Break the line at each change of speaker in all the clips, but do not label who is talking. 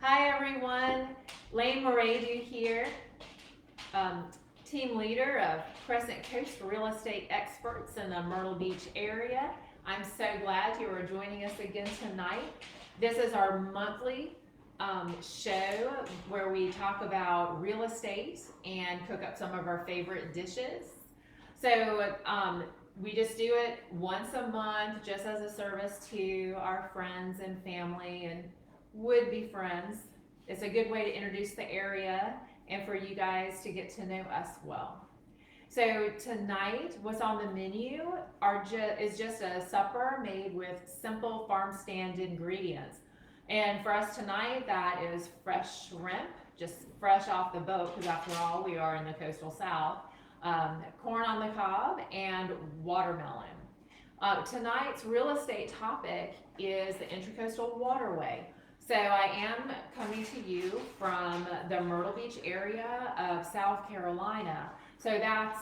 Hi everyone, Lane Moradu here, team leader of Crescent Coast Real Estate Experts in the Myrtle Beach area. I'm so glad you are joining us again tonight. This is our monthly show where we talk about real estate and cook up some of our favorite dishes. So we just do it once a month just as a service to our friends and family and would-be friends. It's a good way to introduce the area and for you guys to get to know us well. So tonight, what's on the menu is just a supper made with simple farm stand ingredients. And for us tonight, that is fresh shrimp, just fresh off the boat, because after all, we are in the coastal South. Corn on the cob and watermelon. Tonight's real estate topic is the Intra-Coastal Waterway. So I am coming to you from the Myrtle Beach area of South Carolina. So that's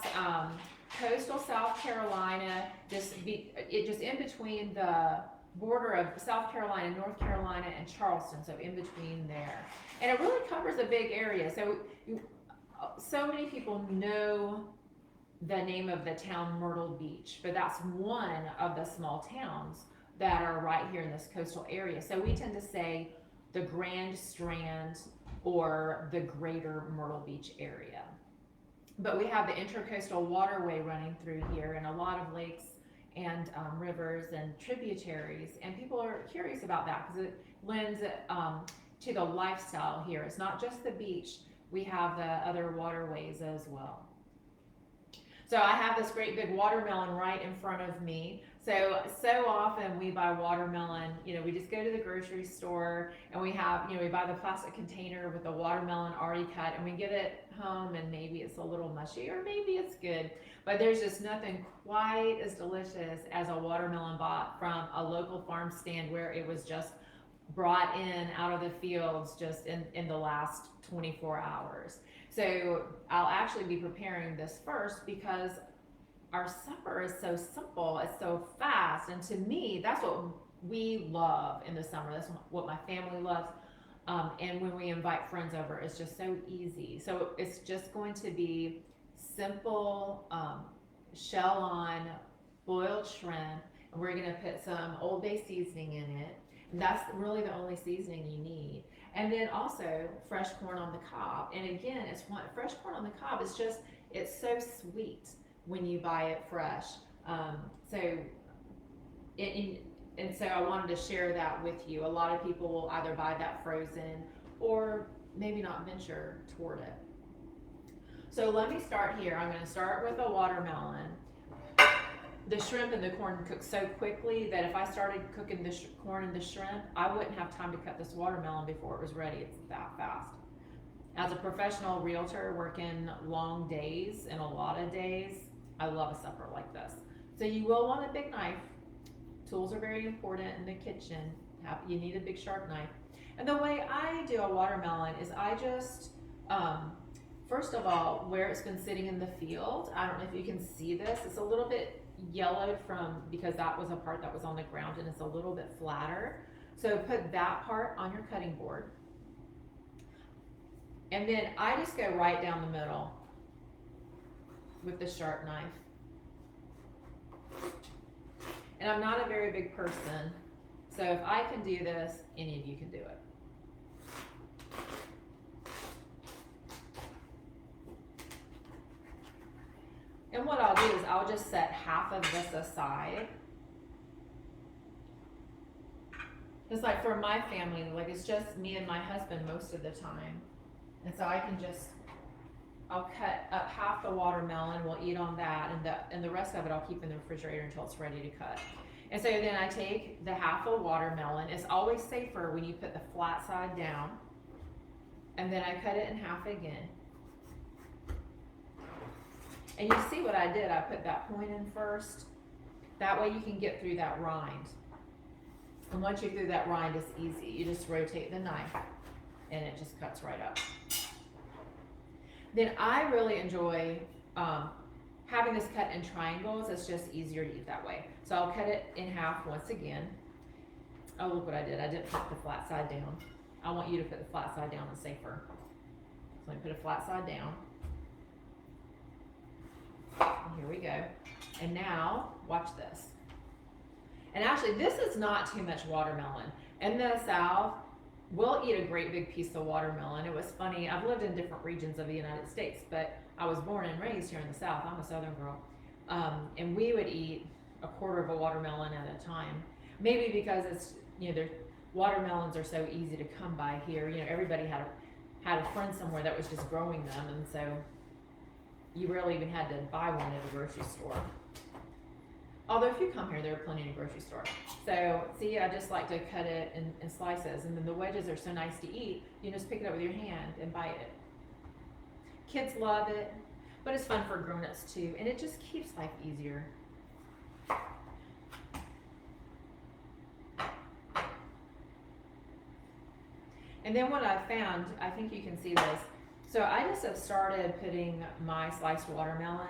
coastal South Carolina, just in between the border of South Carolina, North Carolina, and Charleston, so in between there. And it really covers a big area. So many people know the name of the town Myrtle Beach, but that's one of the small towns that are right here in this coastal area. So we tend to say the Grand Strand or the greater Myrtle Beach area. But we have the Intra-Coastal Waterway running through here and a lot of lakes and rivers and tributaries. And people are curious about that because it lends to the lifestyle here. It's not just the beach, we have the other waterways as well. So I have this great big watermelon right in front of me. So often we buy watermelon, we just go to the grocery store and we buy the plastic container with the watermelon already cut and we get it home and maybe it's a little mushy or maybe it's good, but there's just nothing quite as delicious as a watermelon bought from a local farm stand where it was just brought in out of the fields just in the last 24 hours. So I'll actually be preparing this first because our supper is so simple, it's so fast, and to me, that's what we love in the summer. That's what my family loves. And when we invite friends over, it's just so easy. So it's just going to be simple shell-on boiled shrimp, and we're gonna put some Old Bay seasoning in it. And that's really the only seasoning you need. And then also fresh corn on the cob. And again, fresh corn on the cob is it's so sweet when you buy it fresh. So I wanted to share that with you. A lot of people will either buy that frozen or maybe not venture toward it. So let me start here. I'm going to start with a watermelon. The shrimp and the corn cook so quickly that if I started cooking the corn and the shrimp, I wouldn't have time to cut this watermelon before it was ready. It's that fast. As a professional realtor working long days and a lot of days, I love a supper like this. So you will want a big knife. Tools are very important in the kitchen. You need a big sharp knife. And the way I do a watermelon is I just, first of all, where it's been sitting in the field, I don't know if you can see this, it's a little bit yellowed because that was a part that was on the ground and it's a little bit flatter. So put that part on your cutting board. And then I just go right down the middle with the sharp knife. And I'm not a very big person, so if I can do this, any of you can do it. And what I'll do is I'll just set half of this aside. It's like for my family, it's just me and my husband most of the time. And so I'll cut up half the watermelon, we'll eat on that, and the rest of it I'll keep in the refrigerator until it's ready to cut. And so then I take the half of watermelon. It's always safer when you put the flat side down. And then I cut it in half again. And you see what I did, I put that point in first. That way you can get through that rind. And once you're through that rind, it's easy. You just rotate the knife and it just cuts right up. Then I really enjoy having this cut in triangles. It's just easier to eat that way. So I'll cut it in half once again. Oh, look what I did. I didn't put the flat side down. I want you to put the flat side down, it's safer. So I put a flat side down. And here we go. And now, watch this. And actually, this is not too much watermelon. In the South, we'll eat a great big piece of watermelon. It was funny, I've lived in different regions of the United States, but I was born and raised here in the South. I'm a Southern girl. And we would eat a quarter of a watermelon at a time. Maybe because it's, watermelons are so easy to come by here. Everybody had a friend somewhere that was just growing them, and so you rarely even had to buy one at a grocery store. Although if you come here, there are plenty in a grocery store. So see, I just like to cut it in slices, and then the wedges are so nice to eat. You just pick it up with your hand and bite it. Kids love it, but it's fun for grown-ups too, and it just keeps life easier. And then what I found, I think you can see this. So I just have started putting my sliced watermelon.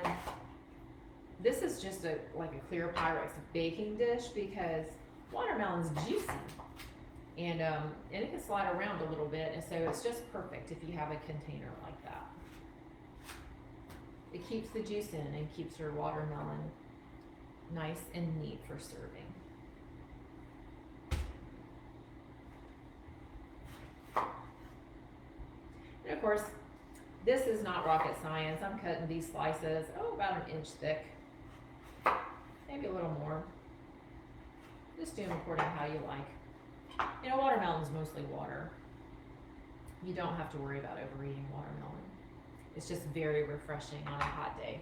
This is just like a clear Pyrex baking dish because watermelon's juicy. And it can slide around a little bit, and so it's just perfect if you have a container like that. It keeps the juice in and keeps your watermelon nice and neat for serving. And of course, this is not rocket science. I'm cutting these slices, about an inch thick, maybe a little more. Just do them according to how you like. Watermelon's mostly water. You don't have to worry about overeating watermelon. It's just very refreshing on a hot day.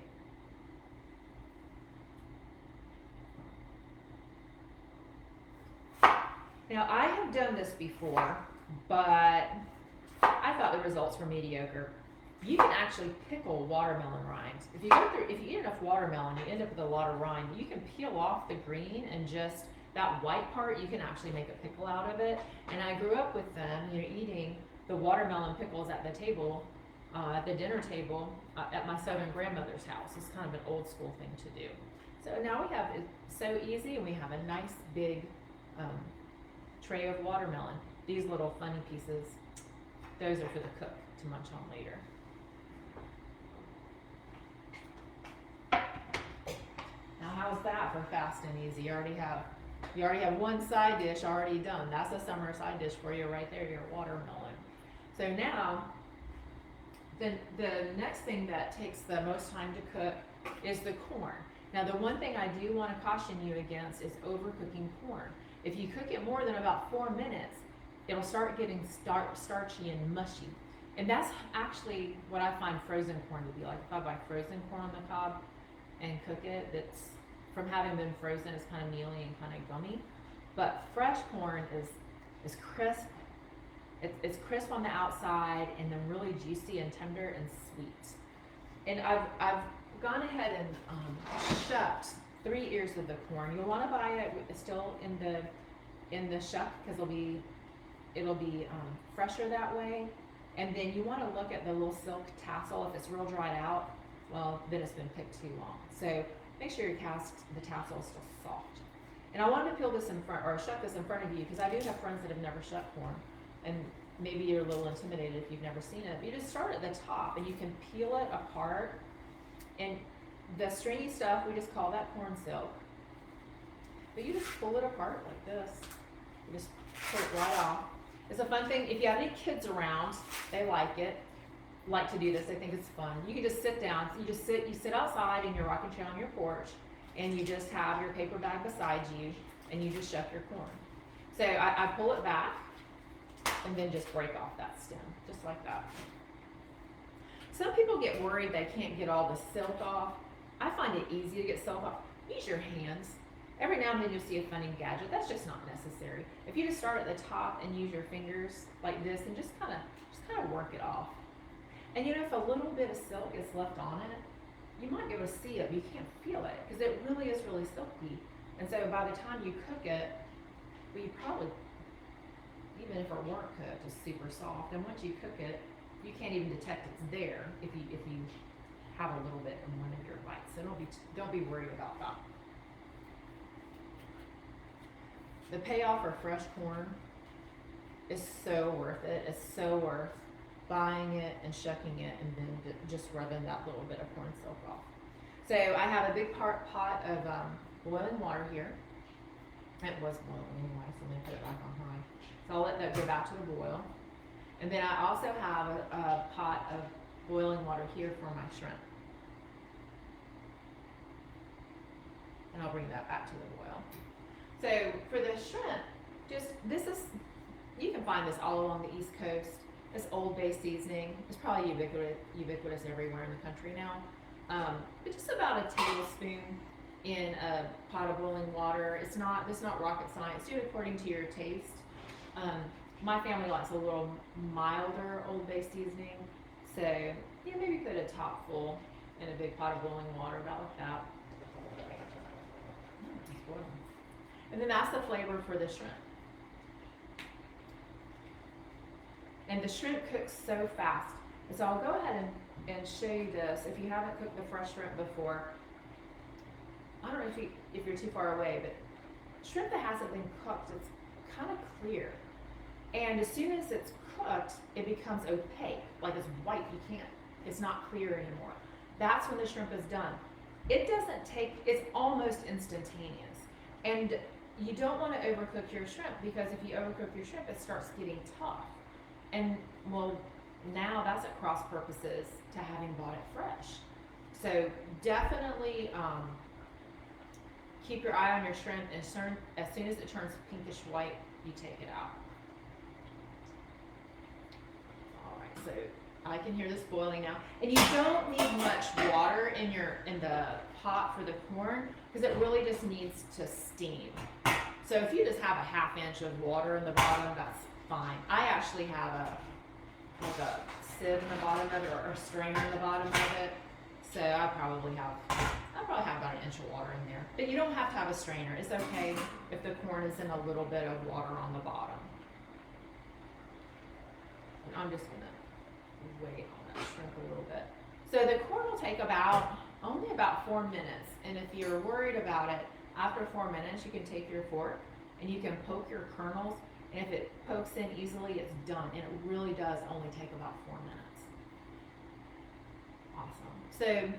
Now, I have done this before, but I thought the results were mediocre. You can actually pickle watermelon rinds. If you eat enough watermelon, you end up with a lot of rind. You can peel off the green and just that white part, you can actually make a pickle out of it. And I grew up with them, eating the watermelon pickles at the table, at the dinner table at my Southern grandmother's house. It's kind of an old school thing to do. So now we have it so easy, and we have a nice big tray of watermelon. These little funny pieces, those are for the cook to munch on later. Now how's that for fast and easy? You already have one side dish already done. That's a summer side dish for you right there, your watermelon. So now, the next thing that takes the most time to cook is the corn. Now the one thing I do want to caution you against is overcooking corn. If you cook it more than about 4 minutes, it'll start getting starchy and mushy. And that's actually what I find frozen corn to be like. If I buy frozen corn on the cob and cook it, that's from having been frozen, it's kind of mealy and kind of gummy. But fresh corn is crisp. It's crisp on the outside and then really juicy and tender and sweet. And I've gone ahead and shucked 3 ears of the corn. You'll want to buy it still in the shuck because it'll be fresher that way. And then you want to look at the little silk tassel. If it's real dried out, well, then it's been picked too long. So make sure the tassel is still soft. And I wanted to peel this in front, or shuck this in front of you, because I do have friends that have never shucked corn. And maybe you're a little intimidated if you've never seen it. But you just start at the top and you can peel it apart. And the stringy stuff, we just call that corn silk. But you just pull it apart like this. You just pull it right off. It's a fun thing. If you have any kids around, they like to do this. They think it's fun. You can just sit down. You sit outside in your rocking chair on your porch, and you just have your paper bag beside you, and you just shuck your corn. So I pull it back, and then just break off that stem, just like that. Some people get worried they can't get all the silk off. I find it easy to get silk off. Use your hands. Every now and then you'll see a funny gadget. That's just not necessary. If you just start at the top and use your fingers like this and just kind of work it off. And if a little bit of silk is left on it, you might be able to see it, but you can't feel it because it really is really silky. And so by the time you cook it, well, you probably, even if it weren't cooked, it's super soft. And once you cook it, you can't even detect it's there if you have a little bit in one of your bites. So don't be worried about that. The payoff for fresh corn is so worth it. It's so worth buying it and shucking it and then just rubbing that little bit of corn silk off. So I have a big pot of boiling water here. It was boiling anyway, so I'm going to put it back on high. So I'll let that go back to the boil. And then I also have a pot of boiling water here for my shrimp. And I'll bring that back to the boil. So for the shrimp, you can find this all along the East Coast. It's Old Bay seasoning. It's probably ubiquitous everywhere in the country now. But just about a tablespoon in a pot of boiling water. It's not rocket science. Do it according to your taste. My family likes a little milder Old Bay seasoning, so yeah, maybe put a top full in a big pot of boiling water, about like that. And then that's the flavor for the shrimp. And the shrimp cooks so fast. So I'll go ahead and show you this. If you haven't cooked the fresh shrimp before, I don't know if you're too far away, but shrimp that hasn't been cooked, it's kind of clear. And as soon as it's cooked, it becomes opaque, like it's white. It's not clear anymore. That's when the shrimp is done. It doesn't take, it's almost instantaneous. And you don't want to overcook your shrimp, because if you overcook your shrimp, it starts getting tough. And well, now that's at cross purposes to having bought it fresh. So definitely keep your eye on your shrimp, and as soon as it turns pinkish white, you take it out. All right, so I can hear this boiling now. And you don't need much water in the pot for the corn, because it really just needs to steam. So if you just have a ½ inch of water in the bottom, that's fine. I actually have a sieve in the bottom of it, or a strainer in the bottom of it. So I probably have about an inch of water in there. But you don't have to have a strainer. It's okay if the corn is in a little bit of water on the bottom. And I'm just gonna wait on that shrimp a little bit. So the corn will take only about 4 minutes. And if you're worried about it, after 4 minutes, you can take your fork and you can poke your kernels. And if it pokes in easily, it's done. And it really does only take about 4 minutes. Awesome. So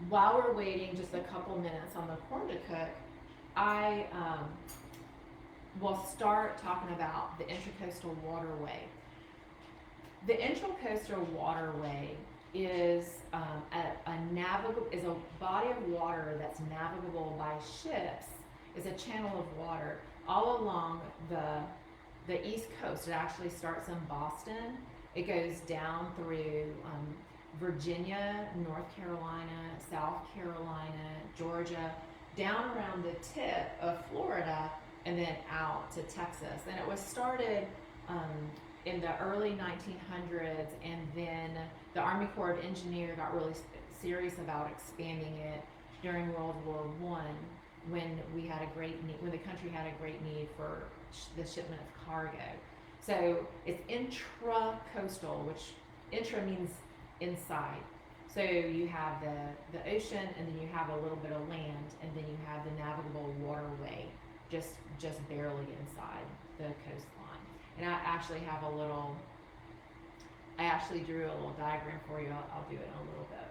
while we're waiting just a couple minutes on the corn to cook, I will start talking about the Intra-Coastal Waterway. The Intra-Coastal Waterway is a body of water that's navigable by ships. Is a channel of water all along the East Coast. It actually starts in Boston. It goes down through Virginia, North Carolina, South Carolina, Georgia, down around the tip of Florida, and then out to Texas. And it was started in the early 1900s, and then the Army Corps of Engineers got really serious about expanding it during World War I, when the country had a great need for the shipment of cargo. So it's intra-coastal, which intra means inside. So you have the ocean, and then you have a little bit of land, and then you have the navigable waterway just barely inside the coastline. And I actually drew a little diagram for you. I'll do it in a little bit.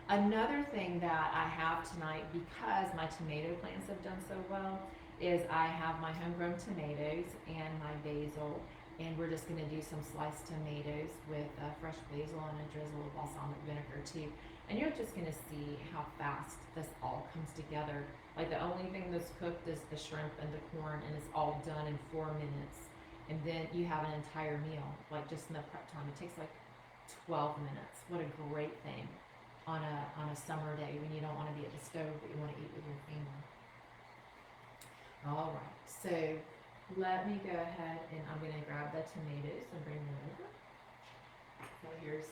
Another thing that I have tonight, because my tomato plants have done so well, is I have my homegrown tomatoes and my basil, and we're just going to do some sliced tomatoes with fresh basil and a drizzle of balsamic vinegar too. And you're just going to see how fast this all comes together. Like, the only thing that's cooked is the shrimp and the corn, and it's all done in 4 minutes. And then you have an entire meal, like just in the prep time. It takes like 12 minutes. What a great thing on a summer day when you don't want to be at the stove, but you want to eat with your family. All right, so let me go ahead, and I'm going to grab the tomatoes and bring them over. So here's,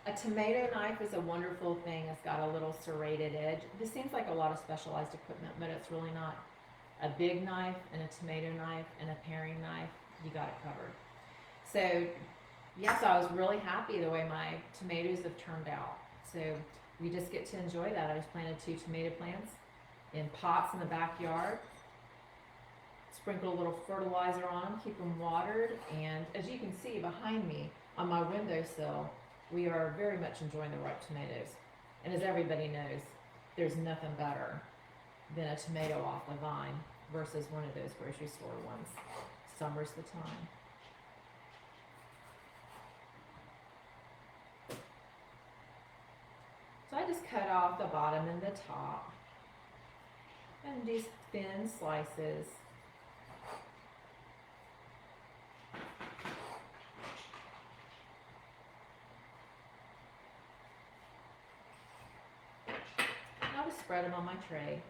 a tomato knife is a wonderful thing. It's got a little serrated edge. This seems like a lot of specialized equipment, but it's really not. A big knife and a tomato knife and a paring knife, you got it covered. So, yes, I was really happy the way my tomatoes have turned out. So we just get to enjoy that. I just planted 2 tomato plants in pots in the backyard. Sprinkle a little fertilizer on them, keep them watered, and as you can see behind me on my windowsill, we are very much enjoying the ripe tomatoes. And as everybody knows, there's nothing better than a tomato off the vine versus one of those grocery store ones. Summer's the time. So I just cut off the bottom and the top and do thin slices. I'll just spread them on my tray.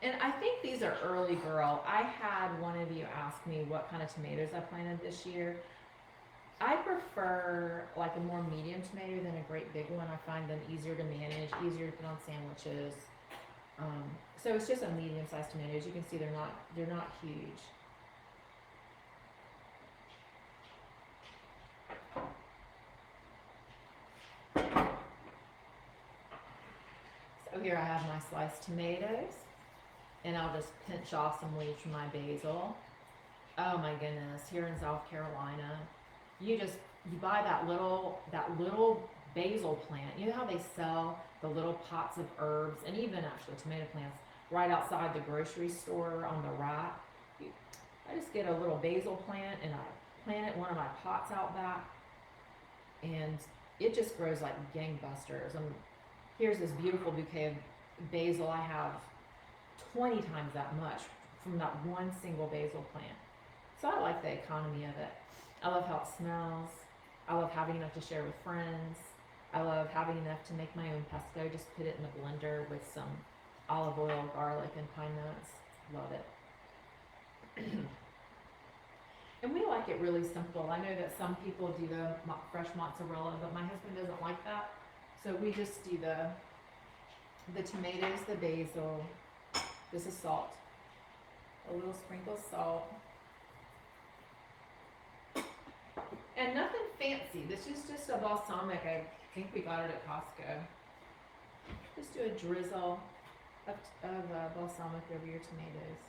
And I think these are early girl. I had one of you ask me what kind of tomatoes I planted this year. I prefer like a more medium tomato than a great big one. I find them easier to manage, easier to put on sandwiches. So it's just a medium-sized tomato. As you can see, they're not huge. So here I have my sliced tomatoes, and I'll just pinch off some leaves from my basil. Oh my goodness, here in South Carolina, you buy that little basil plant. You know how they sell the little pots of herbs and even actually tomato plants right outside the grocery store on the rack? I just get a little basil plant and I plant it in one of my pots out back, and it just grows like gangbusters. And here's this beautiful bouquet of basil. I have 20 times that much from that one single basil plant. So I like the economy of it. I love how it smells. I love having enough to share with friends. I love having enough to make my own pesto. Just put it in the blender with some olive oil, garlic, and pine nuts. Love it. And we like it really simple. I know that some people do the fresh mozzarella, but my husband doesn't like that. So we just do the tomatoes, the basil. This is salt. A little sprinkle of salt. And nothing fancy. This is just a balsamic. I think we got it at Costco. Just do a drizzle of balsamic over your tomatoes.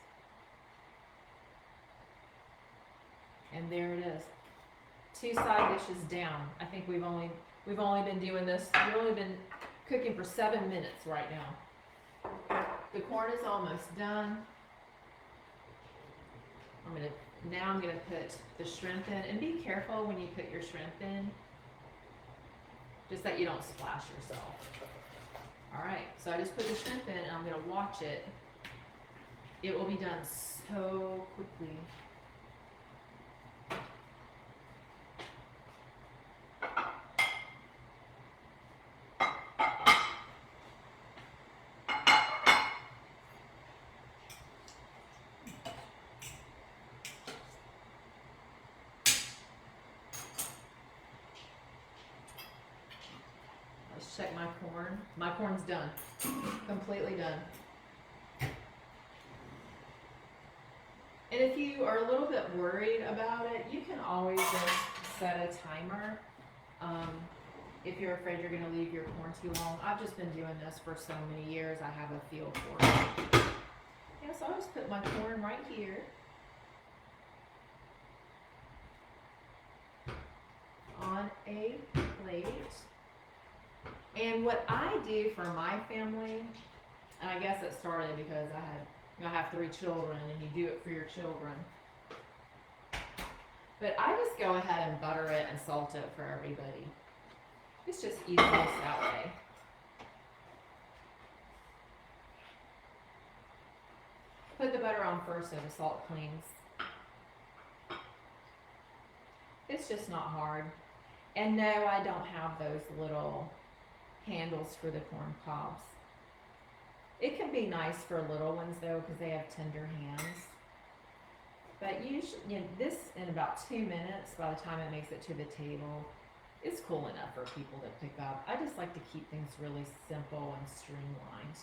And there it is. 2 side dishes down. I think we've only been doing this. We've only been cooking for 7 minutes right now. The corn is almost done. Now I'm gonna put the shrimp in, and be careful when you put your shrimp in, just that you don't splash yourself. All right, so I just put the shrimp in, and I'm gonna watch it. It will be done so quickly. Check my corn. My corn's done. Completely done. And if you are a little bit worried about it, you can always just set a timer. If you're afraid you're going to leave your corn too long. I've just been doing this for so many years. I have a feel for it. Yeah, so I'll just put my corn right here. On a plate. And what I do for my family, and I guess it started because I have 3 children, and you do it for your children. But I just go ahead and butter it and salt it for everybody. It's just easiest that way. Put the butter on first so the salt clings. It's just not hard. And no, I don't have those little handles for the corn cobs. It can be nice for little ones though, because they have tender hands. But this in about 2 minutes, by the time it makes it to the table, it's cool enough for people to pick up. I just like to keep things really simple and streamlined.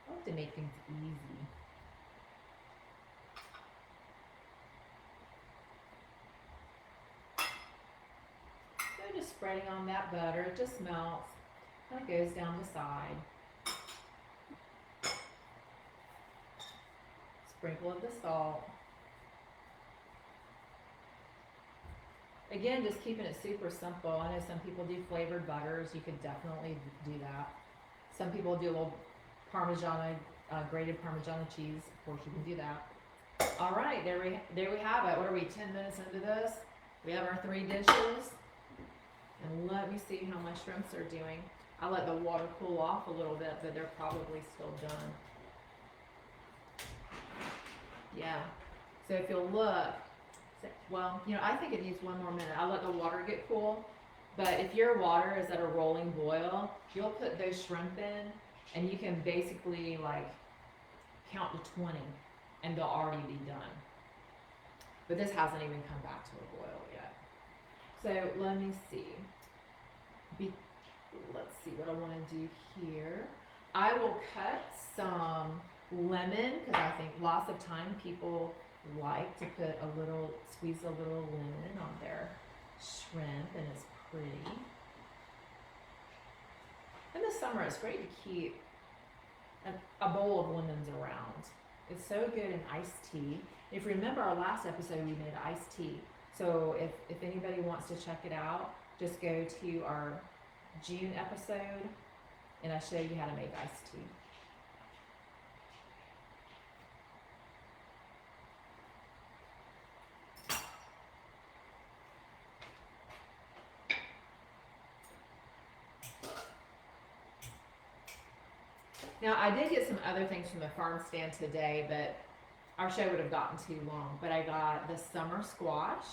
I like to make things easy. So just spreading on that butter, it just melts, kind of goes down the side. Sprinkle of the salt. Again, just keeping it super simple. I know some people do flavored butters. You could definitely do that. Some people do a little Parmesan, grated Parmesan cheese. Of course, you can do that. All right, there we have it. What are we, 10 minutes into this? We have our 3 dishes. And let me see how my shrimps are doing. I let the water cool off a little bit, but they're probably still done. Yeah. So if you'll look, well, I think it needs 1 more minute. I'll let the water get cool. But if your water is at a rolling boil, you'll put those shrimp in, and you can basically like count to 20, and they'll already be done. But this hasn't even come back to a boil yet. So let me see. Let's see what I want to do here. I will cut some lemon, because I think lots of time people like to put squeeze a little lemon on their shrimp, and it's pretty. In the summer, it's great to keep a bowl of lemons around. It's so good in iced tea. If you remember our last episode, we made iced tea. So if anybody wants to check it out, just go to our June episode, and I show you how to make iced tea. Now, I did get some other things from the farm stand today, but our show would have gotten too long. But I got the summer squash,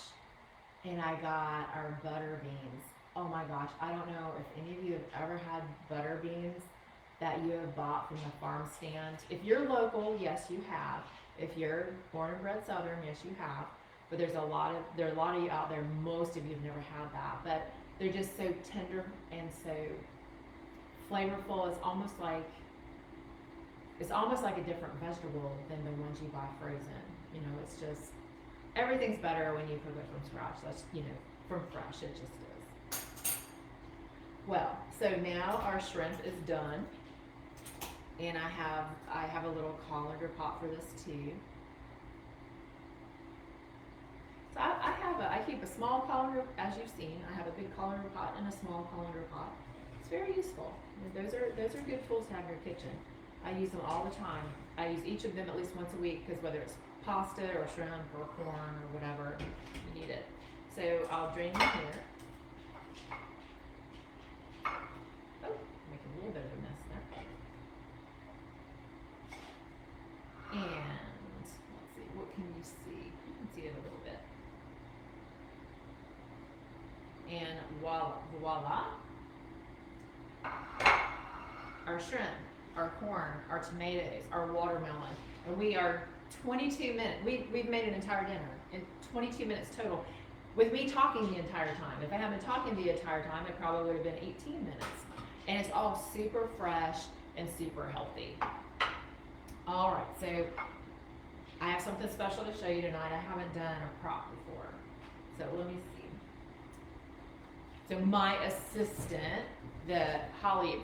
and I got our butter beans. Oh my gosh, I don't know if any of you have ever had butter beans that you have bought from the farm stand. If you're local, yes, you have. If you're born and bred Southern, yes, you have. But there are a lot of you out there. Most of you have never had that, but they're just so tender and so flavorful. It's almost like a different vegetable than the ones you buy frozen. It's just, everything's better when you cook it from scratch. That's, from fresh, it just is. Well, so now our shrimp is done, and I have a little colander pot for this too. So I keep a small colander, as you've seen. I have a big colander pot and a small colander pot. It's very useful. Those are good tools to have in your kitchen. I use them all the time. I use each of them at least once a week, because whether it's pasta or shrimp or corn or whatever, you need it. So I'll drain them here. Oh, making a little bit of a mess there. And let's see, what can you see? You can see it a little bit. And voila. Our shrimp, our corn, our tomatoes, our watermelon, and we are 22 minutes. We've made an entire dinner in 22 minutes total, with me talking the entire time. If I hadn't been talking the entire time, it probably would have been 18 minutes. And it's all super fresh and super healthy. All right, so I have something special to show you tonight. I haven't done a prop before, so let me see. So my assistant, the Holly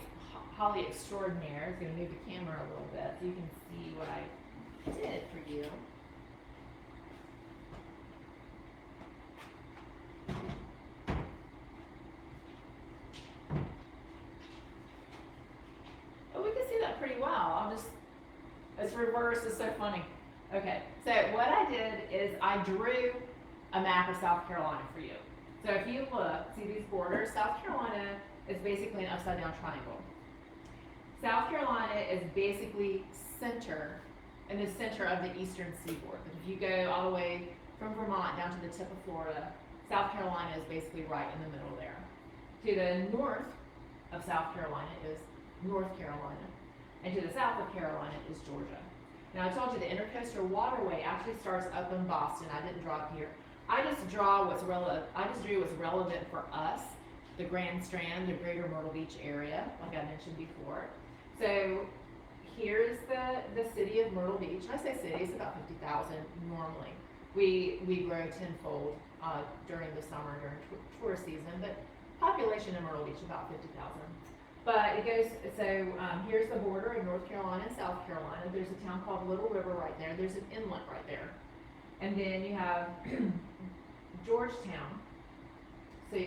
Extraordinaire, is going to move the camera a little bit so you can see what I did for you. Oh, we can see that pretty well. It's reversed, it's so funny. Okay, so what I did is I drew a map of South Carolina for you. So if you look, see these borders? South Carolina is basically an upside down triangle. South Carolina is basically in the center of the eastern seaboard. But if you go all the way from Vermont down to the tip of Florida, South Carolina is basically right in the middle there. To the north of South Carolina is North Carolina, and to the south of Carolina is Georgia. Now I told you the Intra-Coastal Waterway actually starts up in Boston. I didn't draw it here. I just drew what's relevant for us, the Grand Strand, the greater Myrtle Beach area, like I mentioned before. So here's the city of Myrtle Beach. I say city, it's about 50,000 normally. We grow tenfold during the summer, during tourist season, but population in Myrtle Beach about 50,000. But it goes, so here's the border of North Carolina and South Carolina. There's a town called Little River right there. There's an inlet right there. And then you have Georgetown. So,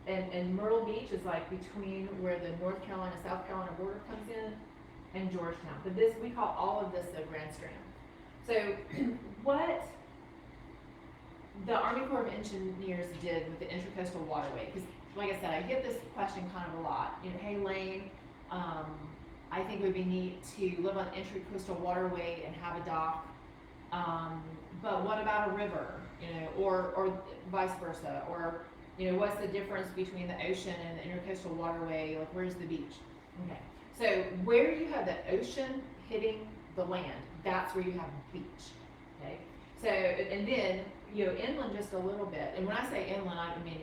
and Myrtle Beach is like between where the North Carolina, South Carolina border comes in and Georgetown. But this, we call all of this the Grand Strand. So what the Army Corps of Engineers did with the Intra-Coastal Waterway, because like I said, I get this question kind of a lot. You know, hey Lane, I think it would be neat to live on Intra-Coastal Waterway and have a dock, but what about a river, you know, or vice versa, or, you know, what's the difference between the ocean and the Intra-Coastal Waterway, like where's the beach? Okay, so where you have the ocean hitting the land, that's where you have beach, okay? So, and then, you know, inland just a little bit, and when I say inland, I mean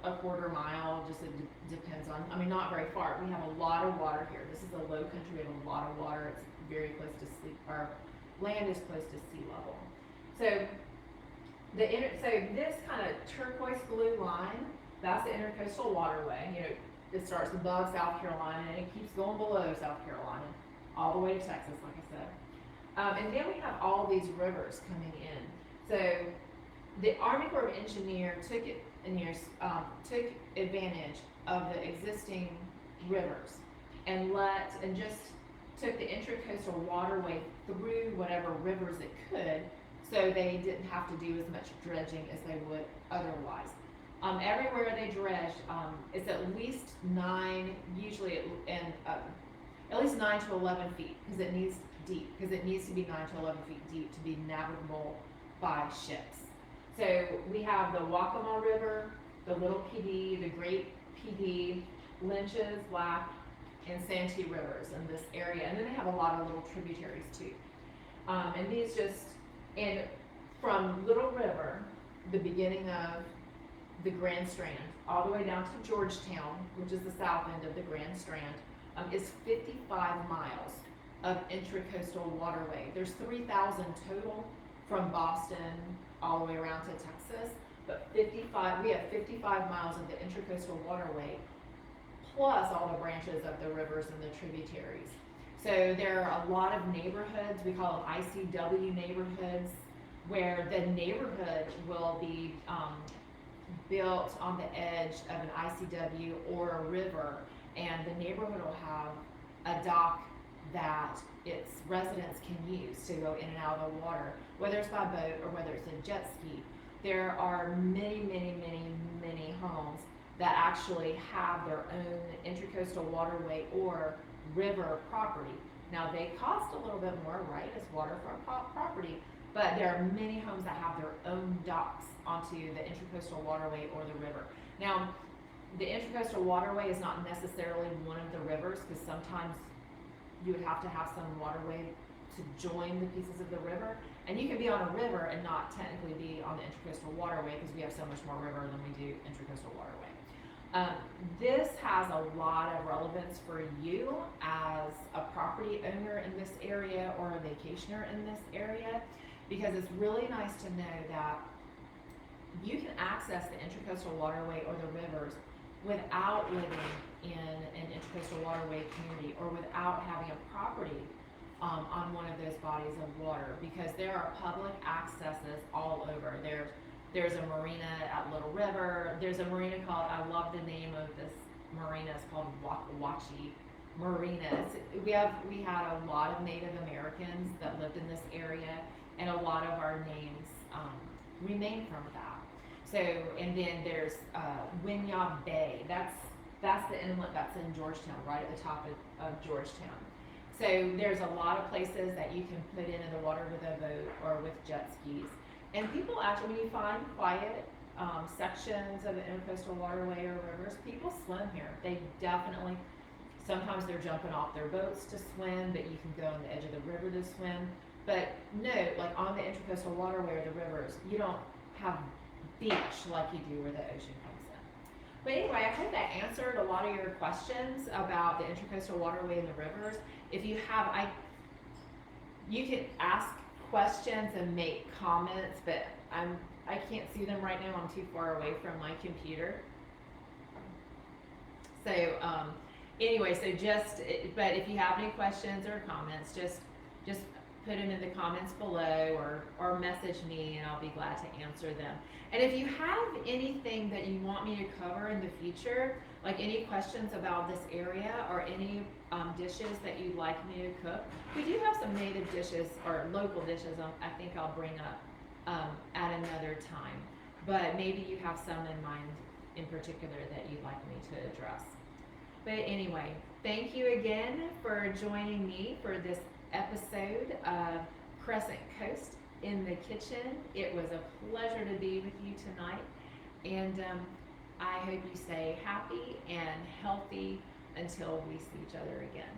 a quarter mile, just it depends on, I mean, not very far. We have a lot of water here. This is a low country, we have a lot of water. It's very close to sea, our land is close to sea level. So so this kind of turquoise blue line, that's the Intra-Coastal Waterway. You know, it starts above South Carolina and it keeps going below South Carolina, all the way to Texas, like I said. And then we have all these rivers coming in. So the Army Corps of Engineers took advantage of the existing rivers and just took the Intra-Coastal Waterway through whatever rivers it could, so they didn't have to do as much dredging as they would otherwise. Everywhere they dredged, it's at least 9, usually at least 9 to 11 feet, because it needs to be 9 to 11 feet deep to be navigable by ships. So we have the Waccamaw River, the Little PD, the Great PD, Lynch's, Black, and Santee rivers in this area. And then they have a lot of little tributaries too. And these and from Little River, the beginning of the Grand Strand, all the way down to Georgetown, which is the south end of the Grand Strand, is 55 miles of Intra-Coastal Waterway. There's 3,000 total from Boston all the way around to Texas, but we have 55 miles of the Intra-Coastal Waterway, plus all the branches of the rivers and the tributaries. So there are a lot of neighborhoods, we call them ICW neighborhoods, where the neighborhood will be built on the edge of an ICW or a river, and the neighborhood will have a dock that its residents can use to go in and out of the water, whether it's by boat or whether it's a jet ski. There are many, many, many, many homes that actually have their own Intra-Coastal Waterway or river property. Now they cost a little bit more, right, as waterfront property, but there are many homes that have their own docks onto the Intra-Coastal Waterway or the river. Now, the Intra-Coastal Waterway is not necessarily one of the rivers, because sometimes you would have to have some waterway to join the pieces of the river, and you can be on a river and not technically be on the Intra-Coastal Waterway, because we have so much more river than we do Intra-Coastal Waterway. This has a lot of relevance for you as a property owner in this area or a vacationer in this area, because it's really nice to know that you can access the Intra-Coastal Waterway or the rivers without living in an Intra-Coastal Waterway community or without having a property on one of those bodies of water, because there are public accesses all over. There's a marina at Little River. There's a marina called, I love the name of this marina, it's called Waukee Marina. We had a lot of Native Americans that lived in this area, and a lot of our names remain from that. So, and then there's Winyah Bay. That's the inlet that's in Georgetown, right at the top of Georgetown. So there's a lot of places that you can put in the water with a boat or with jet skis. And people actually, when you find quiet sections of the Intra-Coastal Waterway or rivers, people swim here. They definitely, Sometimes they're jumping off their boats to swim, but you can go on the edge of the river to swim. But no, like on the Intra-Coastal Waterway or the rivers, you don't have beach like you do where the ocean comes in. But anyway, I hope that answered a lot of your questions about the Intra-Coastal Waterway and the rivers. If you have, you can ask questions and make comments, but I can't see them right now. I'm too far away from my computer. So anyway, but if you have any questions or comments, just put them in the comments below or message me and I'll be glad to answer them. And if you have anything that you want me to cover in the future, like any questions about this area or any dishes that you'd like me to cook, we do have some native dishes or local dishes I think I'll bring up at another time. But maybe you have some in mind in particular that you'd like me to address. But anyway, thank you again for joining me for this episode of Crescent Coast in the Kitchen. It was a pleasure to be with you tonight, and I hope you stay happy and healthy until we see each other again.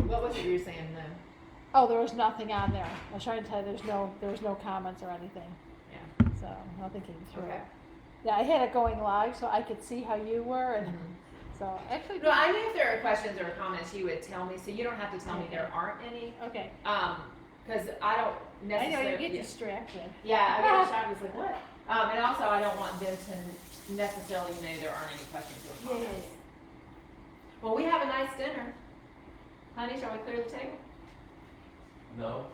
What was it you were saying then?
Oh, there was nothing on there. I was trying to tell you there was no comments or anything.
Yeah.
So nothing came through.
Okay.
Yeah, I had it going live so I could see how you were, and so actually.
No, I knew if there were questions or comments, you would tell me, so you don't have to tell me there aren't any.
Okay.
Because I don't necessarily.
I know you get distracted.
Yeah, I get distracted. It's like what? And also, I don't want them to necessarily know there aren't any questions or comments.
Yeah.
Well, we have a nice dinner. Honey, shall we clear the table?
No.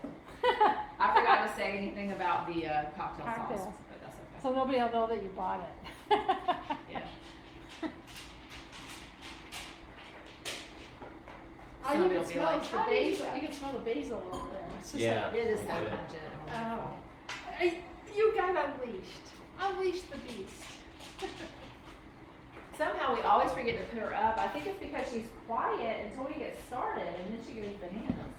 I forgot to say anything about the cocktail sauce,
Cocktails.
but that's okay.
So nobody will know that you bought it.
Yeah.
Oh, you
Somebody
can
will be
smell
like,
the
"How do you
basil.
do
You can smell the basil over there. It's just
Yeah.
It is so
Yeah.
pungent.
Oh. You got unleashed. Unleash the beast.
Somehow we always forget to put her up. I think it's because she's quiet until we get started, and then she goes bananas.